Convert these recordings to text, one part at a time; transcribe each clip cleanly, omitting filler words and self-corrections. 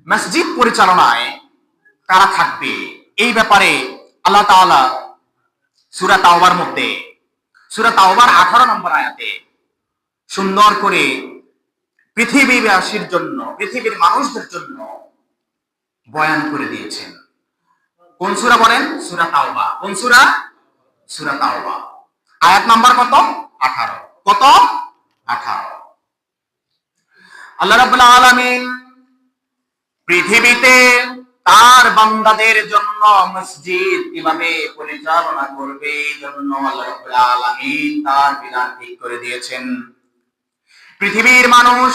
মসজিদ পরিচালনায় কারা থাকবে এই ব্যাপারে আল্লাহ তাআলা সূরা তাওবার মধ্যে সূরা তাওবার 18 নম্বর আয়াতে সুন্দর করে পৃথিবীবাসীর জন্য, পৃথিবীর মানুষদের জন্য বয়ান করে দিয়েছেন। কোন সূরা বলেন? সূরা তাওবা। কোন সূরা? সূরা তাওবা। আয়াত নাম্বার কত? 18। কত? 18। আল্লাহ রাব্বুল আলামিন পৃথিবীতে তার বান্দাদের জন্য মসজিদ কিভাবে পরিচালনা করবে এই জন্য আল্লাহ রাব্বুল আলামিন তার বিধান ঠিক করে দিয়েছেন। পৃথিবীর মানুষ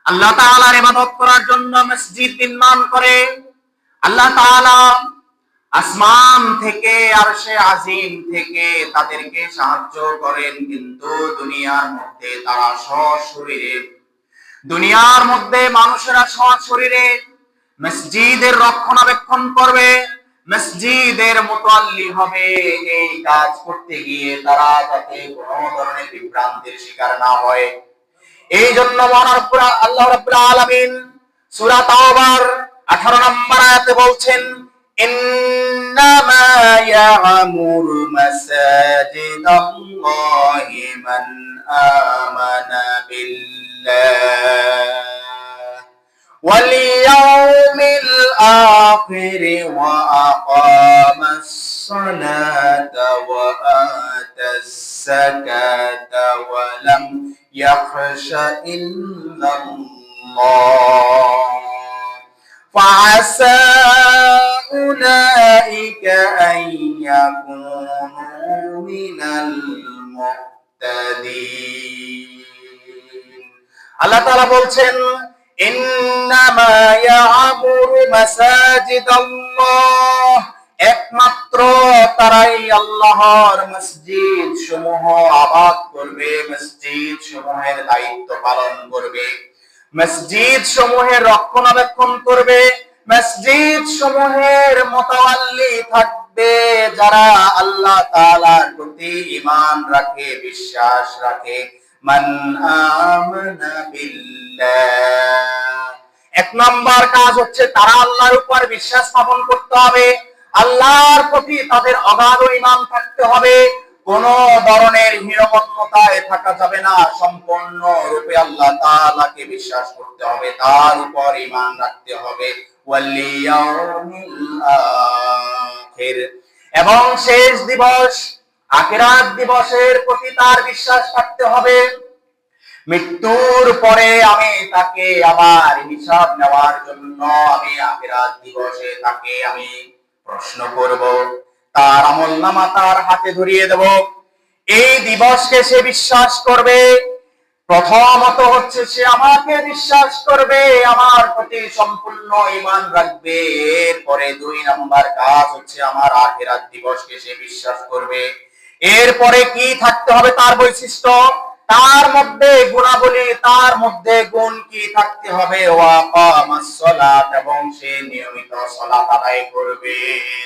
আল্লাহ তাআলার ইবাদত করার জন্য মসজিদ নির্মাণ করে। আল্লাহ তাআলা আসমান থেকে, আরশে আজিম থেকে তাদেরকে সাহায্য করেন, কিন্তু দুনিয়ার মধ্যে তারা সশরীরে, দুনিয়ার মধ্যে মানুষেরা সশরীরে মসজিদের রক্ষণাবেক্ষণ করবে, মসজিদের মুতাল্লি হবে। এই কাজ করতে গিয়ে তারা যাতে কোনো ধরনের বিভ্রান্তির শিকার না হয়, এই জন্য আল্লাহ রাব্বুল আলামিন সূরা তাওবার 18 নম্বর আয়াতে বলছেন, ইন্নামা ইয়ামুরু মাসাজিদাল্লাহি মান আমানা বিল্লাহ ওয়াল ইয়াউমিল আখির ওয়া আকামাস সালাতা ওয়া আতাস যাকাতা ওয়া লাম ইয়াখশা ইল্লাল্লাহ فعسى أولئك أن يكونوا من المهتدين। আল্লাহ তাআলা বলছেন, ইন্নামা ইয়ামুরু মাসাজিদাল্লাহ, একমাত্র তারাই আল্লাহর মসজিদ সমূহ আবাদ করবে, মসজিদ সমূহের দায়িত্ব পালন করবে, মসজিদ সমূহের রক্ষণাবেক্ষণ করবে, মসজিদ সমূহের মুতাওয়াল্লি থাকবে যারা আল্লাহ তাআলার প্রতি ঈমান রাখে, বিশ্বাস রাখে। মান আমানা বিল্লাহ, এক নাম্বার কাজ হচ্ছে তারা আল্লাহর উপর বিশ্বাস স্থাপন করতে হবে, আল্লাহর প্রতি তাদের অগাধ ঈমান থাকতে হবে, কোন ধরনের হীনমন্যতায় থাকা যাবে না, সম্পূর্ণ রূপে আল্লাহ তাআলাকে বিশ্বাস করতে হবে, তার উপর ঈমান রাখতে হবে। ওয়াল ইয়াউমিল আখির, এবং শেষ দিবস আখিরাত দিবসের প্রতি তার বিশ্বাস থাকতে হবে। মৃত্যুর পরে আমি তাকে আবার হিসাব নেওয়ার জন্য আমি আখিরাত দিবসে তাকে আমি প্রশ্ন করব, তার আমলনামা তার হাতে ধরিয়ে দেব। এই দিবসকে সে বিশ্বাস করবে। প্রথমত হচ্ছে সে আমাকে বিশ্বাস করবে, আমার প্রতি সম্পূর্ণ ঈমান রাখবে। এরপরে 2 নাম্বার কাজ হচ্ছে আমার আখিরাত দিবসকে সে বিশ্বাস করবে। এরপরে কি থাকতে হবে? তার বৈশিষ্ট্য, তার মধ্যে গুণাবলী, তার মধ্যে গুণ কি থাকতে হবে? ওয়াকামাস সালাত, এবং সে নিয়মিত সালাত আদায় করবে।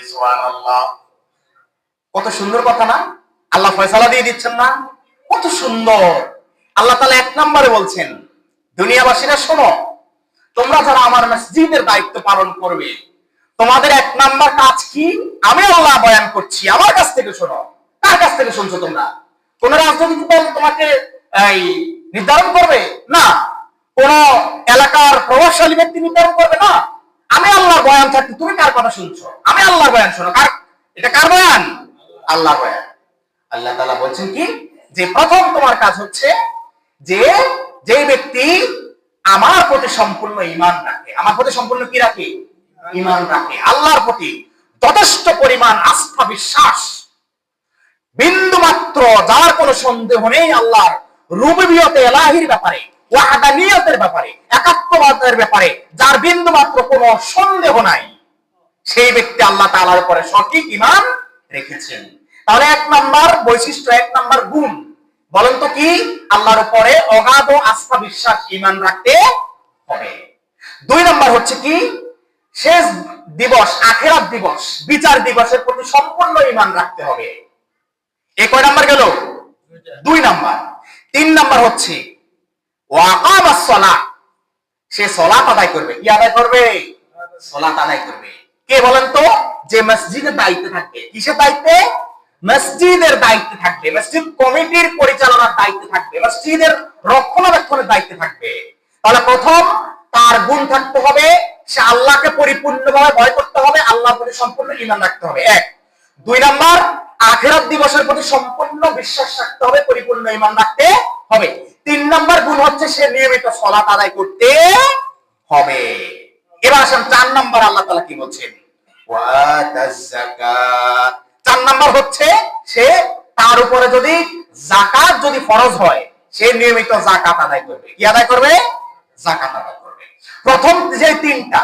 সুবহানাল্লাহ, কত সুন্দর কথা না? আল্লাহ ফয়সালা দিয়ে দিচ্ছেন না? কত সুন্দর। আল্লাহ তাআলা 1 নম্বরে বলছেন, দুনিয়াবাসীরা শোনো, তোমরা যারা আমার মসজিদের দায়িত্ব পালন করবে, তোমাদের 1 নাম্বার কাজ কি? আমি আল্লাহ বয়ান করছি, আমার কাছ থেকে শোনো। কার কাছ থেকে শুনছো তোমরা? কোন রাজনৈতিক দল তোমাকে এই নির্ধারণ করবে না, কোন এলাকার প্রভাবশালী ব্যক্তি নির্ধারণ করবে না। আমি আল্লাহর বয়ান থাকতে তুমি কার কথা শুনছো? আমি আল্লাহর বয়ান শোনো। এটা কার বয়ান? আল্লাহর বয়ান। আল্লাহ তাআলা বলছেন কি, যে প্রথম তোমার কাজ হচ্ছে যে ব্যক্তি আমার প্রতি সম্পূর্ণ ঈমান রাখে, আমার প্রতি সম্পূর্ণ কি রাখে? ঈমান রাখে, আল্লাহর প্রতি যথেষ্ট পরিমাণ আস্থা, বিশ্বাস, বিন্দু মাত্র যার কোনো সন্দেহ নেই আল্লাহর রুবুবিয়তে, ইলাহির ব্যাপারে, ওয়াহদানিয়তের ব্যাপারে, একাত্মবাদের ব্যাপারে যার বিন্দু মাত্র কোনো সন্দেহ নাই, সেই ব্যক্তি আল্লাহ তাআলার উপরে সঠিক ঈমান রেখেছেন। তাহলে 1 নাম্বার বৈশিষ্ট্য, 1 নাম্বার গুণ বলেন তো কি? আল্লাহর উপরে অগাধ আস্থা, বিশ্বাস, ঈমান রাখতে হবে। 2 নাম্বার হচ্ছে কি? শেষ দিবস, আখিরাত দিবস, বিচার দিবসের প্রতি সম্পূর্ণ ঈমান রাখতে হবে। এই কয় নাম্বার গেল? 2 নাম্বার। 3 নাম্বার হচ্ছে ওয়াকামাস সালাত, সে সালাত আদায় করবে। কি আদায় করবে? সালাত আদায় করবে। কে বলেন তো? যে মসজিদের দায়িত্বে থাকবে। কিসের দায়িত্বে? মসজিদের দায়িত্বে থাকবে, মসজিদ কমিটির পরিচালনার দায়িত্বে থাকবে, মসজিদের রক্ষণাবেক্ষণের দায়িত্বে থাকবে। তাহলে প্রথম তার গুণ থাকতে হবে, সে আল্লাহকে পরিপূর্ণভাবে ভয় করতে হবে, আল্লাহর প্রতি সম্পূর্ণ ঈমান রাখতে হবে। এক। দুই নাম্বার, আখিরাত দিবসের প্রতি সম্পূর্ণ বিশ্বাস রাখতে হবে, পরিপূর্ণ ঈমান রাখতে হবে। তিন নাম্বার গুণ হচ্ছে সে নিয়মিত সালাত আদায় করতে হবে। এবার আসেন 4 নাম্বার আল্লাহ তাআলা কি বলছেন? ওয়াতাজ যাকাত। 4 নাম্বার হচ্ছে সে তার উপরে যদি যাকাত যদি ফরজ হয়, সে নিয়মিত যাকাত আদায় করবে। কি আদায় করবে? যাকাত আদায় করবে। প্রথম যে তিনটা,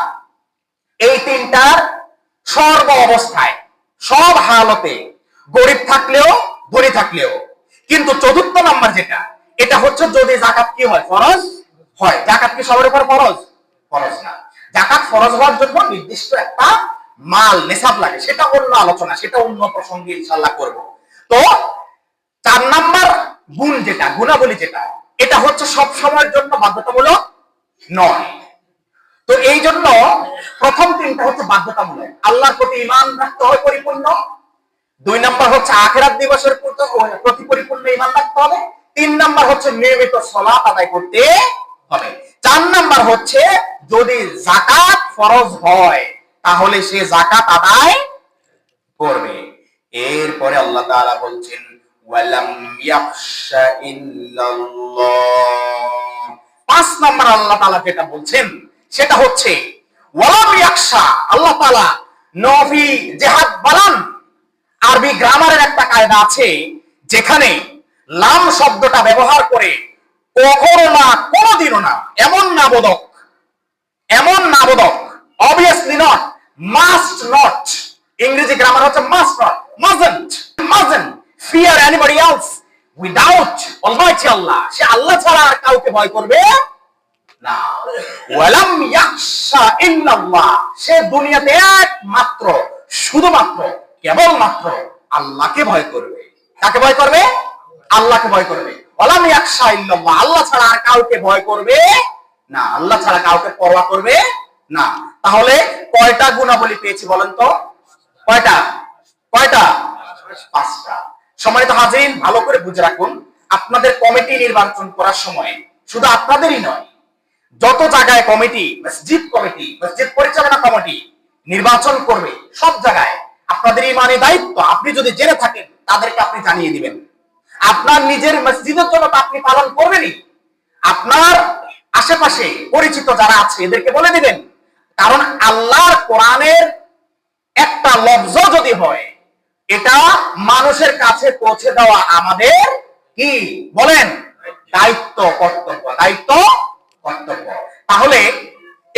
এই তিনটার সর্ব অবস্থায়, সব হালতে, গরিব থাকলেও ধনী থাকলেও। কিন্তু চতুর্থ নাম্বার যেটা, এটা হচ্ছে যদি যাকাত কি হয়? ফরজ হয়। যাকাত কি সবার উপর ফরজ? ফরজ না। যাকাত ফরজ হওয়ার জন্য নির্দিষ্ট একটা মাল নিসাব লাগে, সেটা অন্য আলোচনা, সেটা অন্য প্রসঙ্গে ইনশাআল্লাহ করব। তো 4 নাম্বার গুণ যেটা, গুণাবলী যেটা, এটা হচ্ছে সব সময়ের জন্য বাধ্যতামূলক নয়। তো এই জন্য প্রথম তিনটা হচ্ছে বাধ্যতামূলক। আল্লাহর প্রতি ঈমান রাখতে হয় পরিপূর্ণ। 2 নাম্বার হচ্ছে আখিরাত দিবসের প্রতি পরিপূর্ণ ঈমান রাখতে হবে। 3 নাম্বার হচ্ছে নিয়মিত সালাত আদায় করতে হবে। 4 নাম্বার হচ্ছে যদি যাকাত ফরজ হয়, তাহলে সে যাকাত আদায় করবে। এরপরে আল্লাহ তাআলা বলছেন ওয়ালাম ইয়াখশা ইল্লাল্লাহ। 5 নাম্বার আল্লাহ তাআলা যেটা বলছেন সেটা হচ্ছে ওয়ালাম ইয়াখশা। আল্লাহ তাআলা নফি জিহাদ বালান, আরবি গ্রামারের একটা কায়দা আছে যেখানে লাম শব্দটা ব্যবহার করে কখনো না, কোনোদিনও না, এমন না বোধক, এমন না বোধক, obviously not, must not, ইংরেজি গ্রামার হচ্ছে must not, mustn't fear anybody else without Almighty Allah। সে আল্লাহ ছাড়া আর কাউকে ভয় করবে না। ওয়ালাম ইয়াখশা ইল্লাল্লাহ, সে দুনিয়াতে একমাত্র, শুধুমাত্র, কেবলমাত্র আল্লাহকে ভয় করবে। কাকে ভয় করবে? আল্লাহকে ভয় করবে। ওয়ালাম ইয়াখশা ইল্লাল্লাহ, আল্লাহ ছাড়া আর কাউকে ভয় করবে না, আল্লাহ ছাড়া কাউকে পরোয়া করবে না। তাহলে কয়টা গুণাবলী পেয়েছি বলেন তো? কয়টা? 5টা। সম্মানিত হাজিরিন, ভালো করে বুঝে রাখুন, আপনাদের কমিটি নির্বাচন করার সময় শুধু আপনাদেরই নয়, যত জায়গায় কমিটি, মসজিদ কমিটি, মসজিদ পরিচালনা কমিটি নির্বাচন করবে, সব জায়গায় আপনাদের ঈমানি দায়িত্ব, আপনি যদি জেনে থাকেন তাদেরকে আপনি জানিয়ে দিবেন। আপনার নিজের মসজিদের জন্য তো আপনি পালন করবেনই, আপনার আশেপাশে পরিচিত যারা আছে এদেরকে বলে দিবেন। কারণ আল্লাহর কোরআনের একটা লফজ যদি হয়, এটা মানুষের কাছে পৌঁছে দেওয়া আমাদের কি বলেন? দায়িত্ব, কর্তব্য। দায়িত্ব, কর্তব্য। তাহলে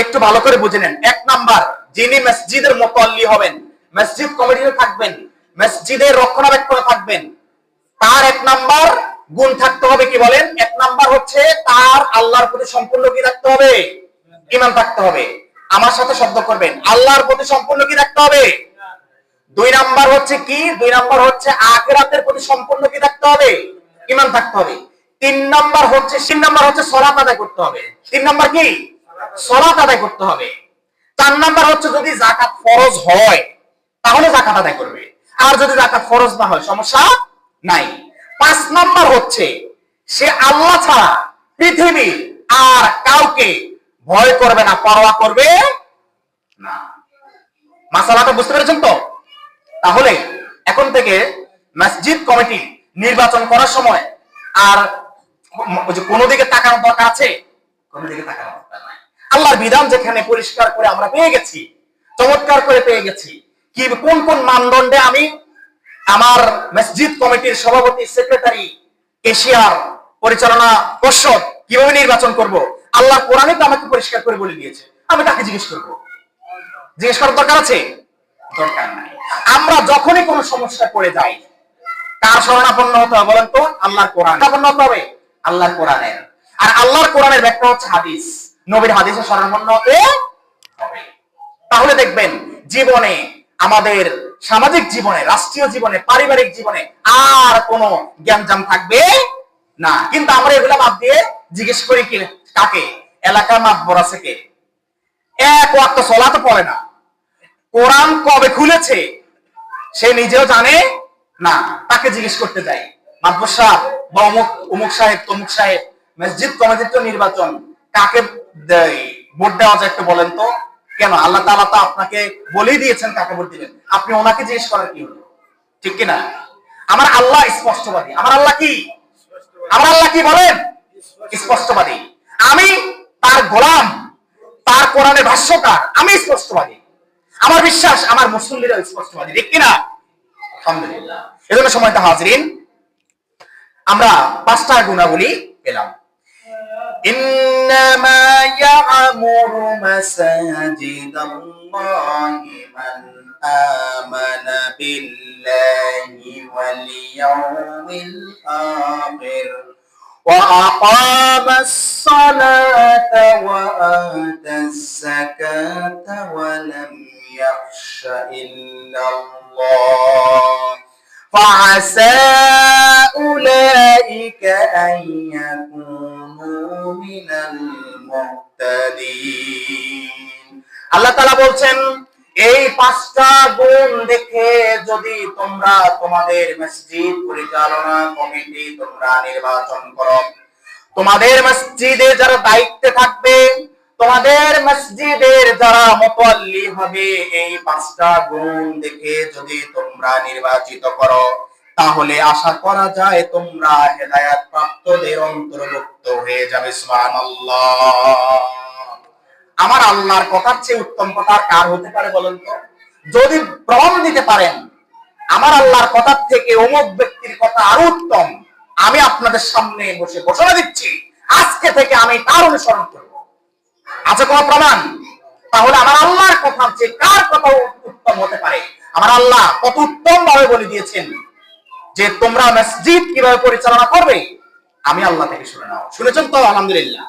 একটু ভালো করে বুঝে নেন। 1 নাম্বার, যিনি মসজিদের মুতাল্লি হবেন, মসজিদ কমিটিতে থাকবেন, মসজিদের রক্ষণাবেক্ষণে থাকবেন, তার 1 নাম্বার গুণ থাকতে হবে কি বলেন? 1 নাম্বার হচ্ছে তার আল্লাহর প্রতি সম্পূর্ণ কি রাখতে হবে? ঈমান থাকতে হবে। আমার সাথে শব্দ করবেন, আল্লাহর প্রতি সম্পূর্ণ কি রাখতে হবে? 2 নাম্বার হচ্ছে কি? 2 নাম্বার হচ্ছে আখিরাতের প্রতি সম্পূর্ণ কি থাকতে হবে? ঈমান থাকতে হবে। 3 নাম্বার হচ্ছে সালাত আদায় করতে হবে। 3 নাম্বার কি? সালাত আদায় করতে হবে। 4 নাম্বার হচ্ছে যদি যাকাত ফরজ হয় তাহলে যাকাত আদায় করবে, আর যদি যাকাত ফরজ না হয় সমস্যা নাই। 5 নাম্বার হচ্ছে সে আল্লাহ ছাড়া পৃথিবী আর কাউকে ভয় করবে না, পরোয়া করবে না। মাসালাটা বুঝতে পেরেছেন তো? তাহলে এখন থেকে মসজিদ কমিটি নির্বাচন করার সময় আর কোন দিকে তাকানোর দরকার আছে? কোন দিকে তাকানোর দরকার নাই। আল্লাহর বিধান যেখানে পরিষ্কার করে আমরা পেয়ে গেছি, চমৎকার করে পেয়ে গেছি, কি কোন কোন মানদণ্ডে আমি আমার মসজিদ কমিটির সভাপতি, সেক্রেটারি, কেশিয়ার, পরিচালনা পর্ষদ কিভাবে নির্বাচন করব, আল্লাহ কোরআনে তো আমাকে পরিষ্কার করে বলে দিয়েছে। আমি তাকে জিজ্ঞেস করবো? জিজ্ঞেস করার দরকার আছে? দরকার নাই। আমরা যখনই কোনো সমস্যায় পড়ে যাই, কার শরণাপন্ন হতে হবে বলেন তো? আল্লাহর কোরআন শরণাপন্ন হতে হবে, আল্লাহর কোরআনের। আর আল্লাহর কোরআনের ব্যাখ্যা হচ্ছে হাদিস, নবীর হাদিসে শরণাপন্ন হতে হবে। তাহলে দেখবেন জীবনে, আমাদের সামাজিক জীবনে, রাষ্ট্রীয় জীবনে, পারিবারিক জীবনে আর কোনো জ্ঞানজাম থাকবে না। কিন্তু আমরা এগুলা বাদ দিয়ে জিজ্ঞেস করি কি কাকে? এলাকার মাতবর আছে কে? এক ওয়াক্ত সালাত পড়ে না, কোরআন কবে খুলেছে সে নিজেও জানে না। তাকে জিজ্ঞেস করতে যাই, মাতবর সাহেব বা অমুক অমুক সাহেব তমুক সাহেব, মসজিদ কমিটির তো নির্বাচন, কাকে ভোট দেওয়া যায় একটু বলেন তো। কেন? আল্লাহ তাআলা তো আপনাকে বলেই দিয়েছেন কাকে ভোট দিবেন, আপনি ওনাকে জিজ্ঞেস করার কি হলো? ঠিক কিনা? আমার আল্লাহ স্পষ্টবাদী। আমার আল্লাহ কি? আমার আল্লাহ কি বলেন? স্পষ্টবাদী। আমি তার গোলাম, তার কোরআনের ভাষ্যকার, আমি স্পষ্টবাদী। আমার বিশ্বাস আমার মুসল্লিরা স্পষ্টবাদী। ঠিক কিনা? আলহামদুলিল্লাহ। এজন্য সময়টা হাজিরিন, আমরা 5টা গুণাবলী পেলাম। ইন্নামা ইয়া'মুরু মাসাজিদাল্লাহি মান আমানা বিল্লাহি ওয়াল ইয়াউমিল আখির ওয়া আকামাস সালাতা ওয়া আতাস যাকাতা ওয়া লাম ইয়াখশা ইল্লাল্লাহ فعسى أولئك أن يكونوا من المهتدين। আল্লাহ তাআলা বলছেন, এই 5টা গুণ দেখে যদি তোমরা তোমাদের মসজিদ পরিচালনা কমিটি তোমরা নির্বাচন করো, তোমাদের মসজিদে যারা দায়িত্বে থাকবে, তোমাদের মসজিদের যারা মুতাল্লি হবে, এই 5টা গুণ দেখে যদি তোমরা নির্বাচিত করো, তাহলে আশা করা যায় তোমরা হেদায়েত প্রাপ্তদের অন্তর্ভুক্ত হয়ে যাবে। সুবহানাল্লাহ। আমার আল্লাহর কথার চেয়ে উত্তম কথা কার হতে পারে বলেন তো? যদি প্রমাণ দিতে পারেন আমার আল্লাহর কথার থেকে অমুক ব্যক্তির কথা আরো উত্তম, আমি আপনাদের সামনে বসে ঘোষণা দিচ্ছি আজকে থেকে আমি তার অনুসরণ করব। আছে কোন প্রমাণ? তাহলে আমার আল্লাহর কথার চেয়ে কার কথা উত্তম হতে পারে? আমার আল্লাহ কত উত্তম ভাবে বলে দিয়েছেন যে তোমরা মসজিদ কিভাবে পরিচালনা করবে, আমি আল্লাহ থেকে শুনে নাও। শুনেছেন তো? আলহামদুলিল্লাহ।